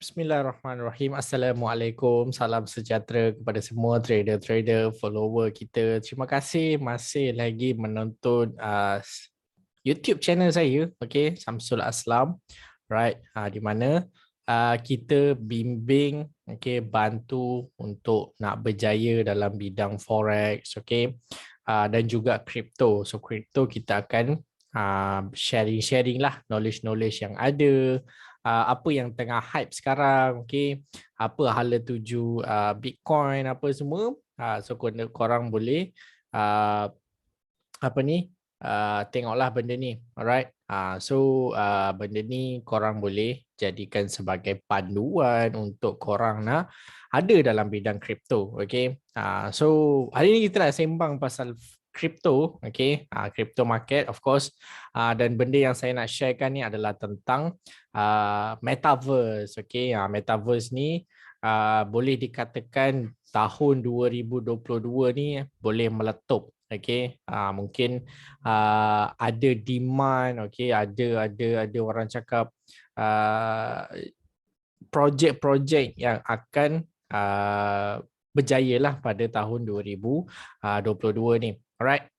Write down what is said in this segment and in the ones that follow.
Bismillahirrahmanirrahim. Assalamualaikum. Salam sejahtera kepada semua trader-trader, follower kita. Terima kasih masih lagi menonton YouTube channel saya, okay, Samsul Aslam, right? Di mana kita bimbing, okay, bantu untuk nak berjaya dalam bidang forex, okay, dan juga kripto. So kripto kita akan sharing-sharing lah knowledge-knowledge yang ada, apa yang tengah hype sekarang, okay, apa hala tuju Bitcoin, apa semua. So korang boleh uh, apa ni, tengoklah benda ni, alright. Benda ni korang boleh jadikan sebagai panduan untuk korang nak ada dalam bidang kripto, okay. So hari ni kita nak sembang pasal kripto, okay, crypto market of course, dan benda yang saya nak sharekan ni adalah tentang metaverse, okay. Metaverse ni boleh dikatakan tahun 2022 ni boleh meletup, okay. Mungkin ada demand, okay, ada orang cakap projek-projek yang akan berjaya lah pada tahun 2022 ni. Alright.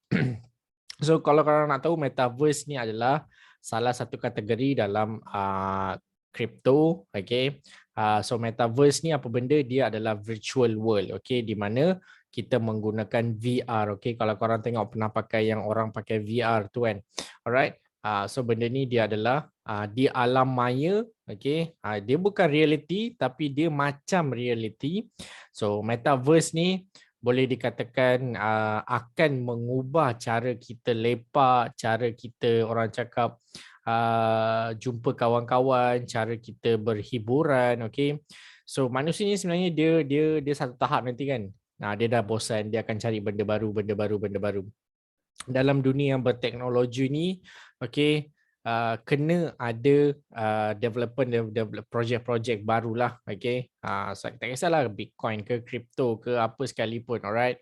So kalau korang nak tahu, metaverse ni adalah salah satu kategori dalam crypto, okay. So metaverse ni apa benda? Dia adalah virtual world, okay, di mana kita menggunakan VR, okay. Kalau korang tengok pernah pakai yang orang pakai VR tu kan, alright. So benda ni dia adalah di alam maya, okay. Dia bukan reality tapi dia macam reality. So metaverse ni boleh dikatakan akan mengubah cara kita lepak, cara kita orang cakap jumpa kawan-kawan, cara kita berhiburan, okay. So manusia ni sebenarnya dia satu tahap nanti kan. Dia dah bosan, dia akan cari benda baru. Dalam dunia yang berteknologi ni, okay, kena ada projek-projek barulah, okay. Tak kisahlah Bitcoin ke crypto ke apa sekalipun, alright,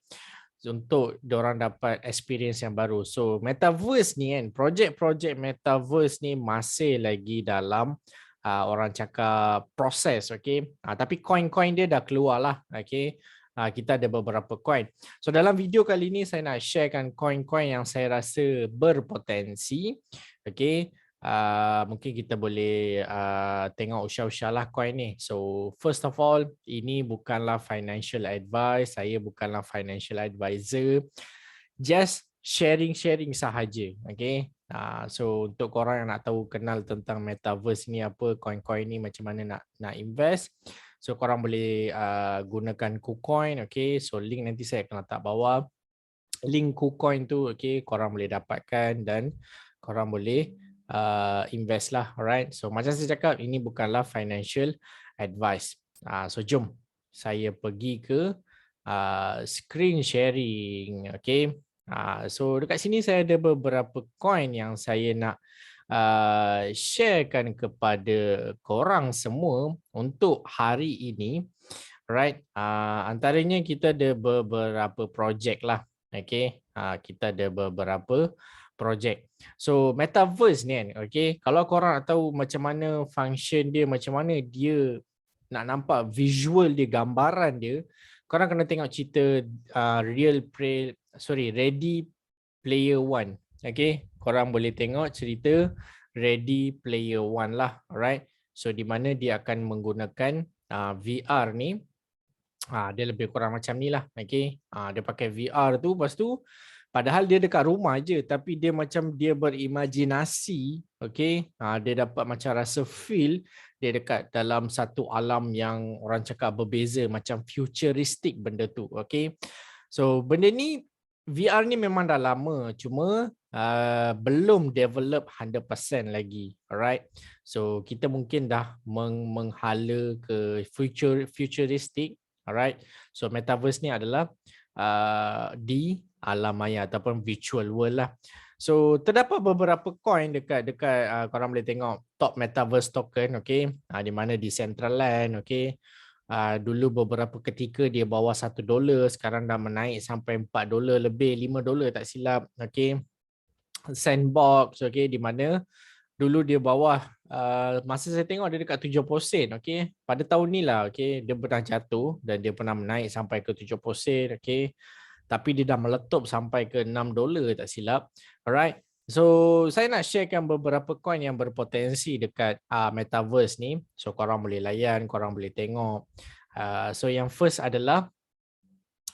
untuk diorang dapat experience yang baru. So metaverse ni kan, projek-projek metaverse ni masih lagi dalam orang cakap proses, okay. Tapi coin-coin dia dah keluar lah, okay. Kita ada beberapa coin. So dalam video kali ini saya nak sharekan coin-coin yang saya rasa berpotensi, okay. Mungkin kita boleh tengok usah-usah lah coin ni. So first of all, ini bukanlah financial advice, saya bukanlah financial advisor, just sharing-sharing sahaja, okay. So untuk korang yang nak tahu kenal tentang metaverse ni apa, coin-coin ni macam mana nak invest, so korang boleh gunakan KuCoin, okay. So link nanti saya akan letak bawah. Link KuCoin tu, okay, korang boleh dapatkan dan korang boleh invest lah, alright. So macam saya cakap, ini bukanlah financial advice. So jom saya pergi ke screen sharing, okay. So dekat sini saya ada beberapa coin yang saya nak sharekan kepada korang semua untuk hari ini, right. Antaranya kita ada beberapa projek lah, okay. Kita ada beberapa projek. So metaverse ni kan, okay, kalau korang nak tahu macam mana function dia, macam mana dia nak nampak visual dia, gambaran dia, korang kena tengok cerita Ready Player One, okay. Korang boleh tengok cerita Ready Player One lah, alright. So di mana dia akan menggunakan VR ni, dia lebih kurang macam ni lah, okay. Dia pakai VR tu, lepas tu padahal dia dekat rumah je, tapi dia macam dia berimajinasi, okay. Dia dapat macam rasa feel dia dekat dalam satu alam yang orang cakap berbeza, macam futuristic benda tu, okay. So benda ni, VR ni memang dah lama, cuma belum develop 100% lagi, alright. So kita mungkin dah menghala ke futuristic, alright. So metaverse ni adalah di alam maya ataupun virtual world lah. So terdapat beberapa coin dekat korang boleh tengok top metaverse token, okay. Di mana Decentraland, okay. Dulu beberapa ketika dia bawah $1, sekarang dah menaik sampai $4 lebih, $5 tak silap, okay. Sandbox, okay, di mana dulu dia bawah, masa saya tengok dia dekat 70 sen, okey. Pada tahun ni lah, okey, dia pernah jatuh dan dia pernah menaik sampai ke 70 sen, okey. Tapi dia dah meletup sampai ke $6 tak silap. Alright. So, saya nak sharekan beberapa coin yang berpotensi dekat metaverse ni. So, korang boleh layan, korang boleh tengok. So, yang first adalah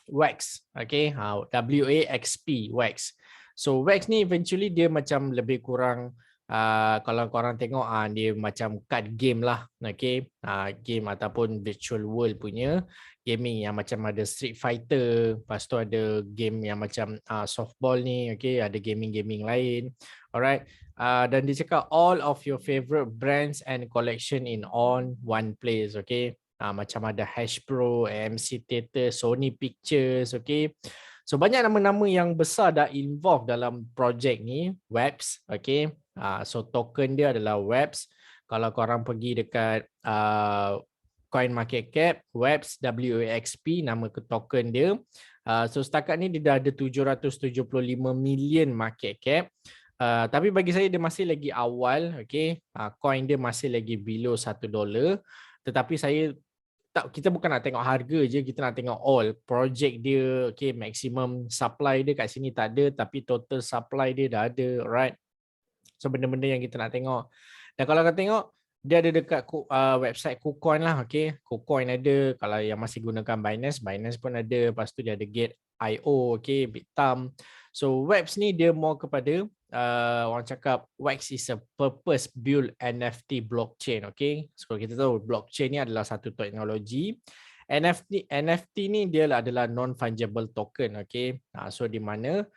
Wax, okay, WAXP, Wax. So Wax ni eventually dia macam lebih kurang, kalau korang tengok dia macam card game lah, okay, game ataupun virtual world punya gaming yang macam ada Street Fighter, lepas tu ada game yang macam softball ni, okay, ada gaming-gaming lain, alright. Dan dia cakap all of your favorite brands and collection in on one place, okay. Macam ada Hasbro, AMC Theatre, Sony Pictures, okay. So banyak nama-nama yang besar dah involve dalam projek ni, Webs, okay. So token dia adalah Webs. Kalau korang pergi dekat Coin Market Cap, Webs, WAXP, nama ke token dia. So setakat ni dia dah ada 775 million market cap. Tapi bagi saya dia masih lagi awal, okay. Coin dia masih lagi below $1. Tetapi kita bukan nak tengok harga je, kita nak tengok all project dia, okay, maximum supply dia kat sini tak ada, tapi total supply dia dah ada, right? So benda-benda yang kita nak tengok. Dan kalau kita tengok, dia ada dekat website KuCoin lah, okay. KuCoin ada, kalau yang masih gunakan Binance, Binance pun ada, lepas tu dia ada Gate.io, okay, Bitum. So Webs ni dia more kepada orang cakap Wax is a purpose built NFT blockchain, okay. So kita tahu blockchain ni adalah satu teknologi. NFT ni dia adalah non fungible token, okay. So di mana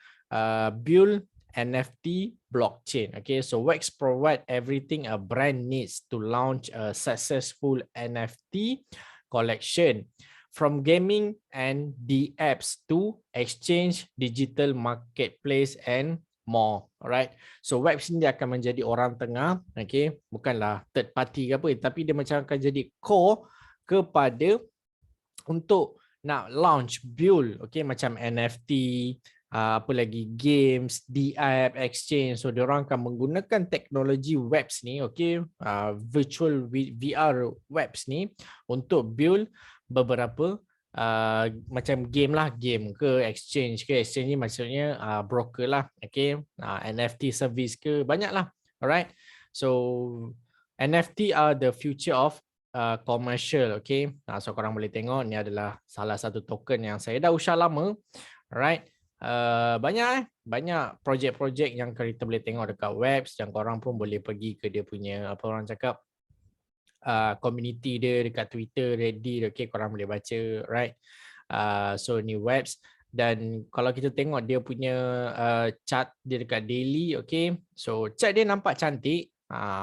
build NFT blockchain, okay. So Wax provide everything a brand needs to launch a successful NFT collection, from gaming and the apps to exchange, digital marketplace and more. Alright. So Webs ni dia akan menjadi orang tengah, okay, bukanlah third party ke apa, tapi dia macam akan jadi core kepada untuk nak launch, build, okay, macam NFT, apa lagi, games, DApp, exchange. So diorang akan menggunakan teknologi Webs ni, okay, virtual VR Webs ni untuk build beberapa macam game lah, game ke exchange ni maksudnya broker lah, okay, NFT service ke, banyak lah. Alright. So NFT are the future of commercial, okay. So korang boleh tengok ni adalah salah satu token yang saya dah usah lama. Alright. Banyak projek-projek yang kita boleh tengok dekat Webs, dan korang pun boleh pergi ke dia punya apa orang cakap community dia dekat Twitter, Reddit, okay, korang boleh baca, right. So ni Webs, dan kalau kita tengok dia punya chart dia dekat daily, okay. So chart dia nampak cantik,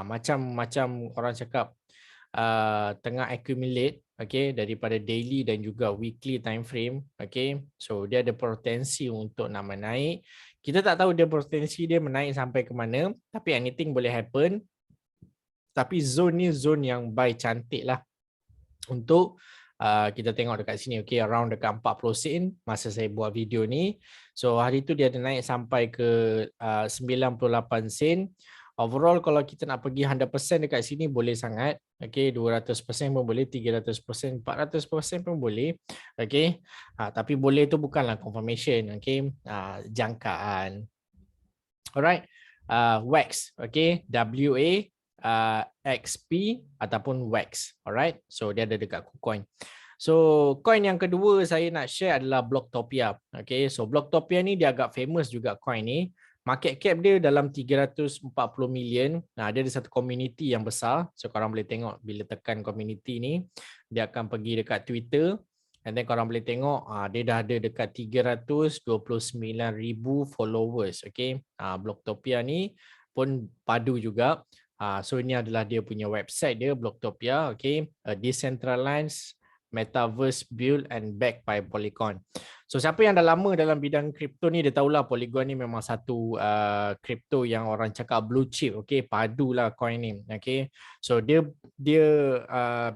macam orang cakap tengah accumulate, okay, daripada daily dan juga weekly time frame, okay. So dia ada potensi untuk nak menaik. Kita tak tahu dia potensi dia menaik sampai ke mana, tapi anything boleh happen. Tapi zone ni zone yang buy cantik lah untuk kita tengok dekat sini, okay, around dekat 40 sen masa saya buat video ni. So hari tu dia ada naik sampai ke 98 sen. Overall kalau kita nak pergi 100% dekat sini boleh sangat, okay, 200% pun boleh, 300%, 400% pun boleh, okay. Tapi boleh tu bukanlah confirmation, okay, jangkaan. Alright. Wax, okay, WAXP ataupun Wax, alright. So dia ada dekat KuCoin. So coin yang kedua saya nak share adalah Blocktopia. Okay, so Blocktopia ni dia agak famous juga coin ni. Market cap dia dalam 340 million. Nah, dia ada satu community yang besar. So korang boleh tengok bila tekan community ni, dia akan pergi dekat Twitter. And then korang boleh tengok dia dah ada dekat 329,000 followers. Okay, Blocktopia ni pun padu juga. So ini adalah dia punya website dia, Blocktopia, okay, a decentralized metaverse build and backed by Polygon. So siapa yang dah lama dalam bidang kripto ni dia tahulah Polygon ni memang satu kripto yang orang cakap blue chip, okay, padulah coin ni, okay. So dia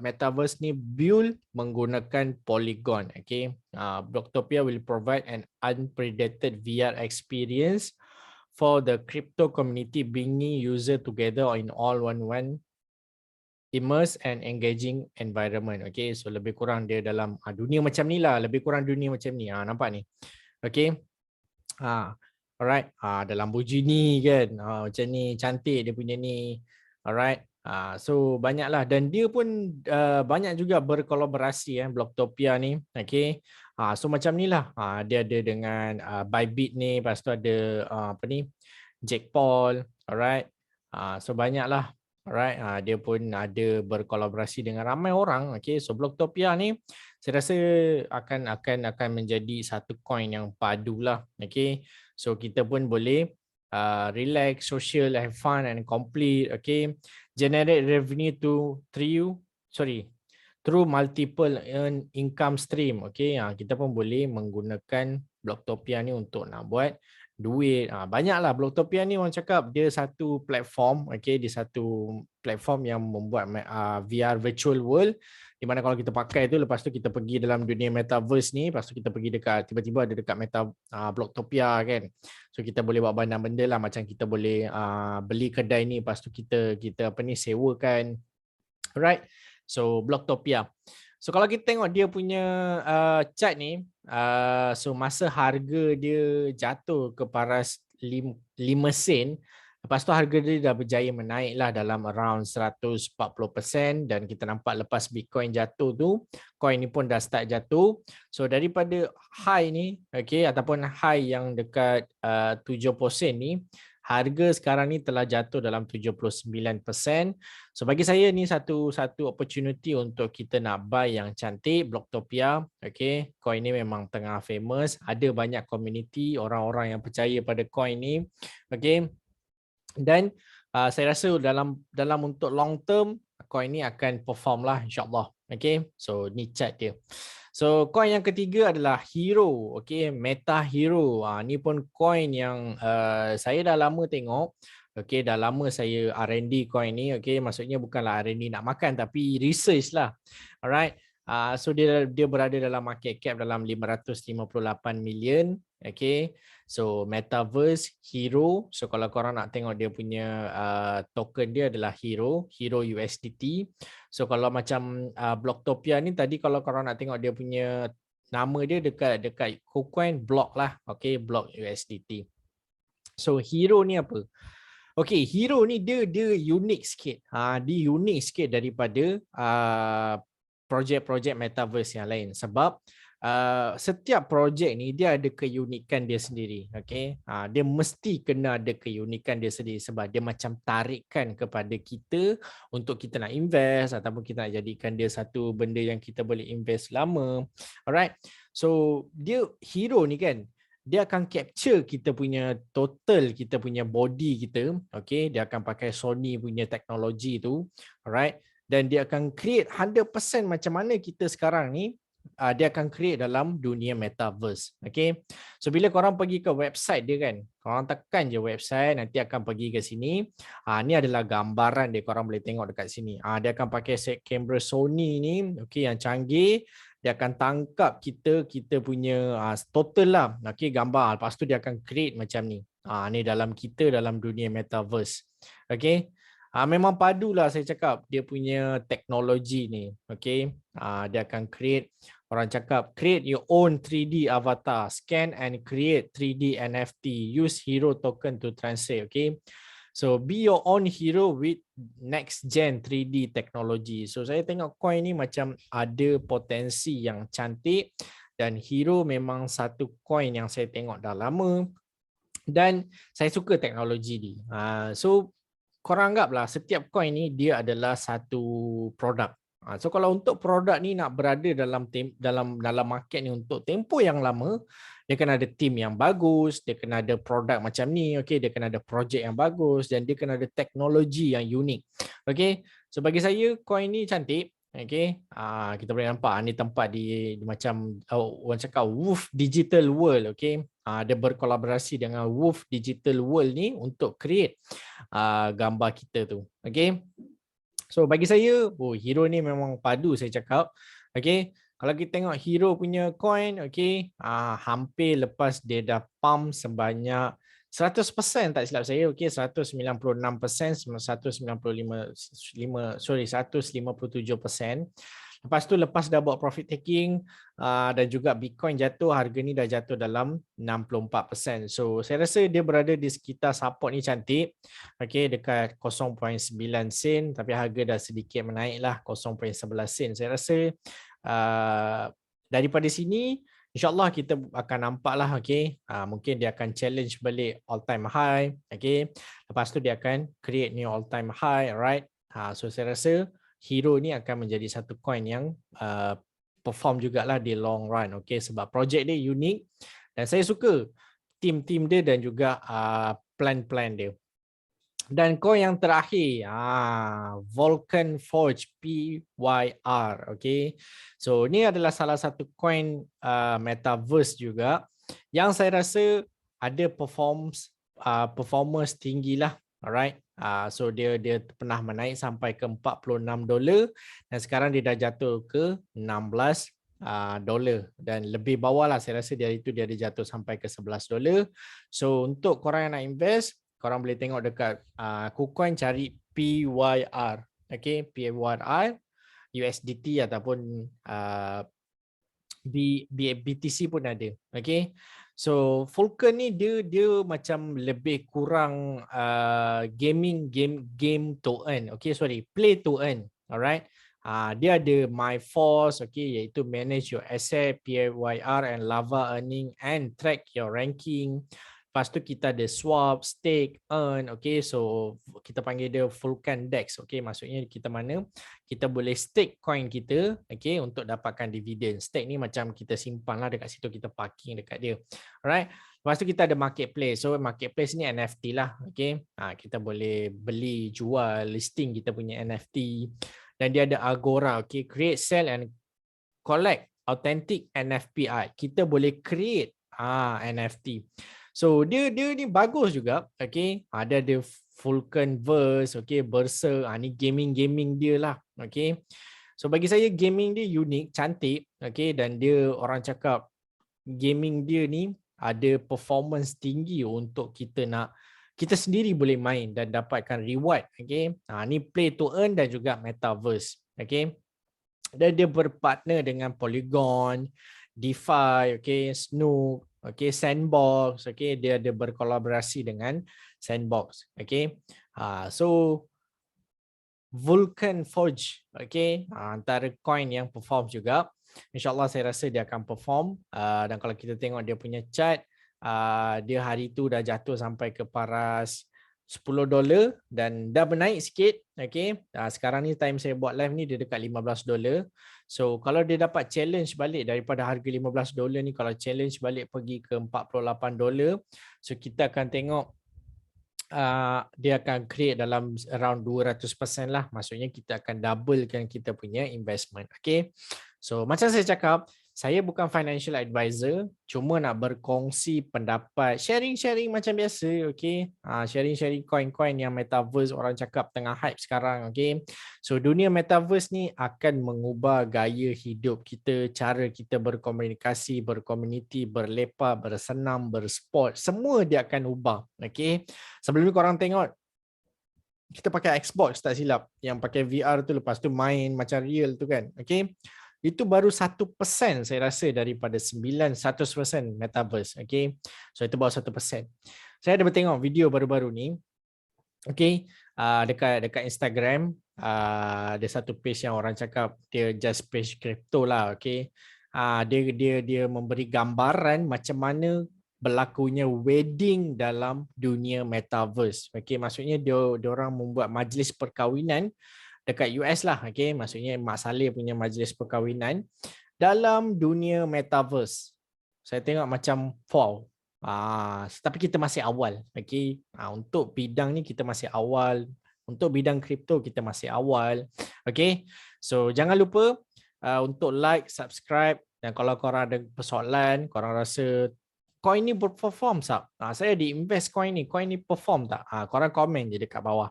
metaverse ni build menggunakan Polygon, okay. Blocktopia will provide an unprecedented VR experience for the crypto community, bringing user together in all one immerse and engaging environment. Okay, so lebih kurang dia dalam dunia macam ni lah, lebih kurang dunia macam ni. Nampak ni. Okay. Alright. Ada Lamborghini kan. Macam ni, cantik dia punya ni. Alright. So banyaklah, dan dia pun banyak juga berkolaborasi Blocktopia ni. Okay. So macam ni lah. Dia ada dengan Bybit ni, lepas tu ada apa ni, Jake Paul. Alright. So banyaklah. Alright, dia pun ada berkolaborasi dengan ramai orang. Okay, so Blocktopia ni saya rasa akan menjadi satu coin yang padu lah. Okay, so kita pun boleh relax, social, have fun and complete. Okay, generate revenue through multiple income stream. Okay, kita pun boleh menggunakan Blocktopia ni untuk nak buat duit. Banyaklah Blocktopia ni, orang cakap dia satu platform. Okay, dia satu platform yang membuat VR virtual world, di mana kalau kita pakai tu, lepas tu kita pergi dalam dunia metaverse ni, lepas tu kita pergi dekat, tiba-tiba ada dekat Blocktopia kan. So kita boleh buat banyak benda lah, macam kita boleh beli kedai ni, lepas tu kita apa ni, sewakan. Alright, so Blocktopia. So kalau kita tengok dia punya chart ni, so masa harga dia jatuh ke paras 5 sen, lepas tu harga dia dah berjaya menaik lah dalam around 140%, dan kita nampak lepas Bitcoin jatuh tu, coin ni pun dah start jatuh. So daripada high ni, okay, ataupun high yang dekat 70 sen ni, harga sekarang ni telah jatuh dalam 79%. So bagi saya ni satu opportunity untuk kita nak buy yang cantik, Blocktopia. Okay, coin ni memang tengah famous. Ada banyak community, orang-orang yang percaya pada coin ni. Okay, dan saya rasa dalam untuk long term, coin ni akan perform lah, insyaAllah. Okay, so ni chart dia. So coin yang ketiga adalah Hero. Okay, Meta Hero. Ni pun coin yang saya dah lama tengok. Okay, dah lama saya R&D coin ni. Okay, maksudnya bukanlah R&D nak makan, tapi research lah. Alright. So dia berada dalam market cap dalam 558 million. Okay, so Metaverse Hero. So kalau korang nak tengok dia punya token dia adalah Hero USDT. So kalau macam Blocktopia ni tadi, kalau korang nak tengok dia punya nama dia dekat KuCoin Block lah. Okay, Block USDT. So Hero ni apa? Okay, Hero ni dia unik sikit. Dia unik sikit daripada projek-projek metaverse yang lain, sebab setiap projek ni dia ada keunikan dia sendiri. Okay, dia mesti kena ada keunikan dia sendiri, sebab dia macam tarikan kepada kita untuk kita nak invest, ataupun kita nak jadikan dia satu benda yang kita boleh invest lama. Alright, so dia Hero ni kan, dia akan capture kita punya total, kita punya body kita. Okay, dia akan pakai Sony punya teknologi tu. Alright, dan dia akan create 100% macam mana kita sekarang ni, dia akan create dalam dunia metaverse. Okay, so bila korang pergi ke website dia kan, korang tekan je website, nanti akan pergi ke sini. Ni adalah gambaran dia, korang boleh tengok dekat sini. Dia akan pakai set kamera Sony ni, okay, yang canggih. Dia akan tangkap kita punya total lah, okay, gambar. Lepas tu dia akan create macam ni. Ni dalam dunia metaverse. Okay, memang padulah saya cakap dia punya teknologi ni. Okay, dia akan create, orang cakap create your own 3D avatar, scan and create 3D NFT, use Hero token to translate. Okay, so be your own hero with next gen 3D technology. So saya tengok coin ni macam ada potensi yang cantik, dan Hero memang satu coin yang saya tengok dah lama, dan saya suka teknologi ni. So korang anggaplah setiap coin ni dia adalah satu produk. So kalau untuk produk ni nak berada dalam market ni untuk tempoh yang lama, dia kena ada team yang bagus, dia kena ada produk macam ni, okay, dia kena ada projek yang bagus, dan dia kena ada teknologi yang unik. Okay, so bagi saya coin ni cantik. Okay, kita boleh nampak ni tempat di macam orang cakap Wolf Digital World. Okay, dia berkolaborasi dengan Wolf Digital World ni untuk create gambar kita tu. Okay, so bagi saya Hero ni memang padu, saya cakap. Okay, kalau kita tengok Hero punya coin, okay, hampir lepas dia dah pump sebanyak 100% tak silap saya, okey, 196%, 157%. Lepas tu lepas dah buat profit taking dan juga Bitcoin jatuh, harga ni dah jatuh dalam 64%. So saya rasa dia berada di sekitar support ni cantik. Okey, dekat 0.9 sen, tapi harga dah sedikit menaik lah 0.11 sen. Saya rasa daripada sini InsyaAllah kita akan nampak lah, okay. Mungkin dia akan challenge balik all time high, okay. Lepas tu dia akan create new all time high, right. So saya rasa Hero ni akan menjadi satu coin yang perform jugalah di long run, okay. Sebab projek dia unik dan saya suka team dia dan juga plan-plan dia. Dan coin yang terakhir, Vulcan Forge PYR, okay. So ni adalah salah satu coin metaverse juga yang saya rasa ada performance tinggi lah, alright. So dia pernah menaik sampai ke $46 dan sekarang dia dah jatuh ke $16 dan lebih bawah lah, saya rasa dia ada jatuh sampai ke $11. So untuk korang yang nak invest, korang boleh tengok dekat KuCoin, cari PYR, okay, PYR USDT ataupun BTC pun ada, okay. So Vulcan ni dia macam lebih kurang game to earn, okay, sorry, play to earn, alright. Dia ada MyForce, okay, iaitu manage your asset, PYR and Lava earning and track your ranking. Lepas tu kita ada swap, stake, earn, okay. So kita panggil dia Vulcan DEX, okay. Maksudnya kita boleh stake coin kita, okay, untuk dapatkan dividen. Stake ni macam kita simpan lah dekat situ, kita parking dekat dia, alright. Lepas tu kita ada marketplace. So marketplace ni NFT lah, okay. Kita boleh beli, jual, listing kita punya NFT. Dan dia ada Agora, okay, create, sell and collect authentic NFPI. Kita boleh create NFT. So dia ni bagus juga, okay. Ada Vulcanverse, okay, Berserk, ni gaming dia lah, okay. So bagi saya gaming dia unik, cantik, okay, dan dia orang cakap gaming dia ni ada performance tinggi untuk kita sendiri boleh main dan dapatkan reward, okay. Ni play to earn dan juga metaverse, okay. Dan dia berpartner dengan Polygon, DeFi, okay, Snook, okay, Sandbox, okay, dia ada berkolaborasi dengan Sandbox, okay. So Vulcan Forge, okay, antara coin yang perform juga. InsyaAllah saya rasa dia akan perform, dan kalau kita tengok dia punya chart, dia hari tu dah jatuh sampai ke paras $10 dan dah menaik sikit, okay. Sekarang ni time saya buat live ni dia dekat $15. So kalau dia dapat challenge balik daripada harga $15 ni, kalau challenge balik pergi ke $48, so kita akan tengok dia akan create dalam around 200% lah. Maksudnya kita akan doublekan kita punya investment, okay. So macam saya cakap, saya bukan financial advisor, cuma nak berkongsi pendapat, sharing macam biasa, okay. Sharing coin-coin yang metaverse orang cakap tengah hype sekarang, okay. So dunia metaverse ni akan mengubah gaya hidup kita, cara kita berkomunikasi, berkomuniti, berlepak, bersenam, bersport, semua dia akan ubah, okay. Sebelum ni korang tengok kita pakai Xbox tak silap, yang pakai VR tu, lepas tu main macam real tu kan, okay. Itu baru 1% saya rasa daripada 100% metaverse, okay. So itu baru 1%. Saya ada bertengok video baru-baru ni, okay, dekat Instagram, ada satu page yang orang cakap dia just page crypto lah, okay. Dia memberi gambaran macam mana berlakunya wedding dalam dunia metaverse, okay. Maksudnya dia orang membuat majlis perkahwinan dekat US lah, okay. Maksudnya Mak Saleh punya majlis perkahwinan dalam dunia metaverse. Saya tengok macam wow. Tapi kita masih awal, okay. Untuk bidang ni kita masih awal. Untuk bidang kripto kita masih awal, okay. So jangan lupa untuk like, subscribe, dan kalau korang ada persoalan, korang rasa coin ni perform tak? Saya di-invest coin ni perform tak? Korang komen je dekat bawah.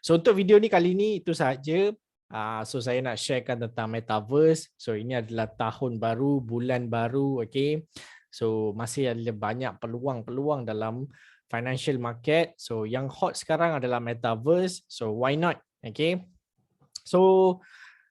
So untuk video ni kali ni itu sahaja. So saya nak sharekan tentang metaverse. So ini adalah tahun baru, bulan baru, okay. So masih ada banyak peluang-peluang dalam financial market. So yang hot sekarang adalah metaverse. So why not? Okay. So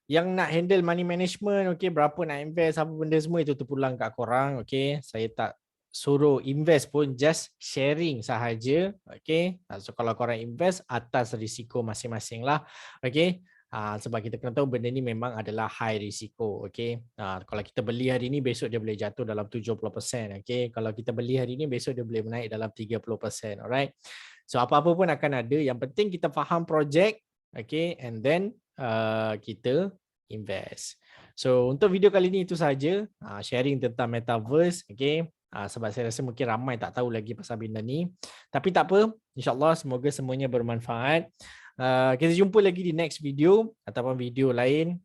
yang nak handle money management, okay, berapa nak invest, apa benda semua itu terpulang kat korang, okay. Saya tak suruh invest pun, just sharing sahaja, okay. So kalau korang invest atas risiko masing-masing lah, okay. Sebab kita kena tahu benda ni memang adalah high risiko, okay. Kalau kita beli hari ni, besok dia boleh jatuh dalam 70%, okay. Kalau kita beli hari ni, besok dia boleh menaik dalam 30%, alright. So apa-apa pun akan ada, yang penting kita faham projek, okay, and then kita invest. So untuk video kali ini itu saja, sharing tentang metaverse, okay. Sebab saya rasa mungkin ramai tak tahu lagi pasal benda ni. Tapi tak apa, insyaAllah semoga semuanya bermanfaat. Kita jumpa lagi di next video ataupun video lain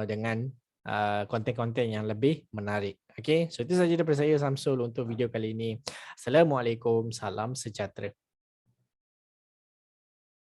dengan konten-konten yang lebih menarik. Okay, so itu saja daripada saya Samsul untuk video kali ini. Assalamualaikum, salam sejahtera.